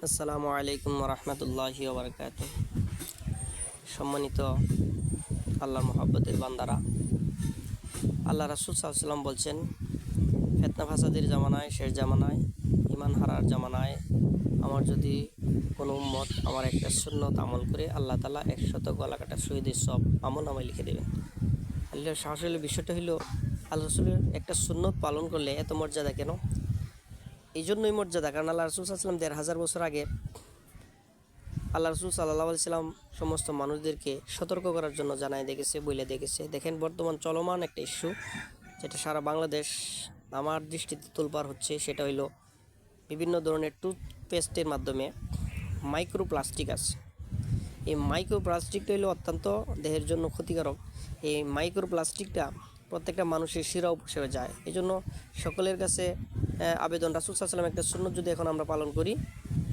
আসসালামু আলাইকুম রহমতুল্লাহি ওয়া বারাকাতুহু। সম্মানিত আল্লাহর মহব্বতের বান্দারা, আল্লাহ রাসূল সাল্লাল্লাহু আলাইহি ওয়াসাল্লাম বলছেন, ফিতনা ফাসাদের জামানায়, শেষ জামানায়, ঈমান হারার জামানায় আমার যদি কোনো উম্মত আমার একটা সুন্নত আমল করে, আল্লাহ তাআলা 100 গলা কাটা শহীদের সব আমল আমায় লিখে দেবেন। আসলে বিষয়টা হলো, আল্লাহ রাসূলের একটা সুন্নত পালন করলে এত মর্যাদা কেন? এই জন্যই মর্যাদা, কারণ আল্লাহ রাসূল সাল্লাল্লাহু আলাইহি ওয়াসাল্লাম 1500 বছর আগে আল্লাহ রাসূল সাল্লাল্লাহু আলাইহি সাল্লাম সমস্ত মানুষদেরকে সতর্ক করার জন্য জানায় দেখেছে, বলে দেখেছে। দেখেন, বর্তমান চলমান একটা ইস্যু, যেটা সারা বাংলাদেশ আমার দৃষ্টিতে তোলপাড় হচ্ছে, সেটা হইলো বিভিন্ন ধরনের টুথপেস্টের মাধ্যমে মাইক্রোপ্লাস্টিক আছে। এই মাইক্রোপ্লাস্টিকটা হইলো অত্যন্ত দেহের জন্য ক্ষতিকারক। এই মাইক্রোপ্লাস্টিকটা প্রত্যেকটা মানুষের শিরা উপশিরা যায়। এই জন্য সকলের কাছে আবেদন, রাসূল সাল্লাল্লাহু আলাইহি ওয়াসাল্লাম একটা সুন্নত যদি এখন আমরা পালন করি,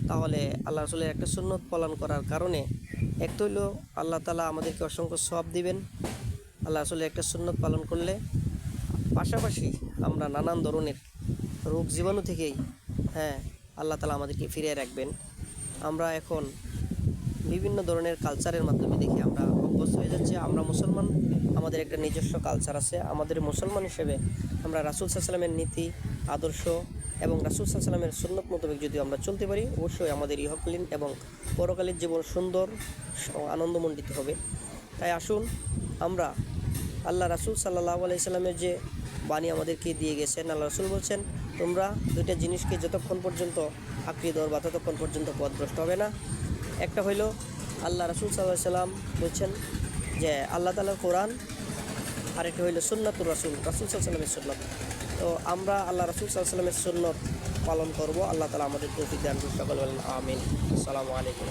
তাহলে আল্লাহ রাসূলের একটা সুন্নত পালন করার কারণে একটা হইলো আল্লাহ তাআলা আমাদেরকে অসংখ্য সওয়াব দিবেন আল্লাহ রাসূলের একটা সুন্নত পালন করলে। পাশাপাশি আমরা নানান ধরনের রোগ জীবাণু থেকেই আল্লাহ তাআলা আমাদেরকে ফিরিয়ে রাখবেন। আমরা এখন বিভিন্ন ধরনের কালচারের মাধ্যমে দেখি আমরা অভ্যস্ত হয়ে যাচ্ছি। আমরা মুসলমান, আমাদের একটা নিজস্ব কালচার আছে। আমাদের মুসলমান হিসেবে আমরা রাসূল সাল্লাল্লাহু আলাইহি ওয়াসাল্লামের নীতি আদর্শ এবং রাসূল সাল্লাল্লাহু আলাইহি ওয়াসাল্লামের সুন্নত মোতাবেক যদি আমরা চলতে পারি, অবশ্যই আমাদের ইহকালীন এবং পরকালীন জীবন সুন্দর আনন্দমণ্ডিত হবে। তাই আসুন আমরা আল্লাহ রাসূল সাল্লাল্লাহু আলাইহি ওয়াসাল্লামের যে বাণী আমাদেরকে দিয়ে গেছেন, আল্লাহ রাসূল বলছেন, তোমরা দুইটা জিনিসকে যতক্ষণ পর্যন্ত আঁকড়ে ধরবা ততক্ষণ পর্যন্ত পথভ্রষ্ট হবে না। একটা হইল আল্লাহ রাসূল সাল্লাল্লাহু আলাইহি ওয়াসাল্লাম বলছেন যে আল্লাহ তাআলার কোরআন, আর একটা হইল সুন্নাতুর রাসূল, রাসূল সাল্লাল্লাহু আলাইহি ওয়াসাল্লামের সুন্নাত। তো আমরা আল্লাহ রাসূল সাল্লাল্লাহু আলাইহি ওয়াসাল্লামের সুন্নাত পালন করব। আল্লাহ তাআলা আমাদের তৌফিক দান করুন। সকলে বলেন আমিন। আসসালামু আলাইকুম।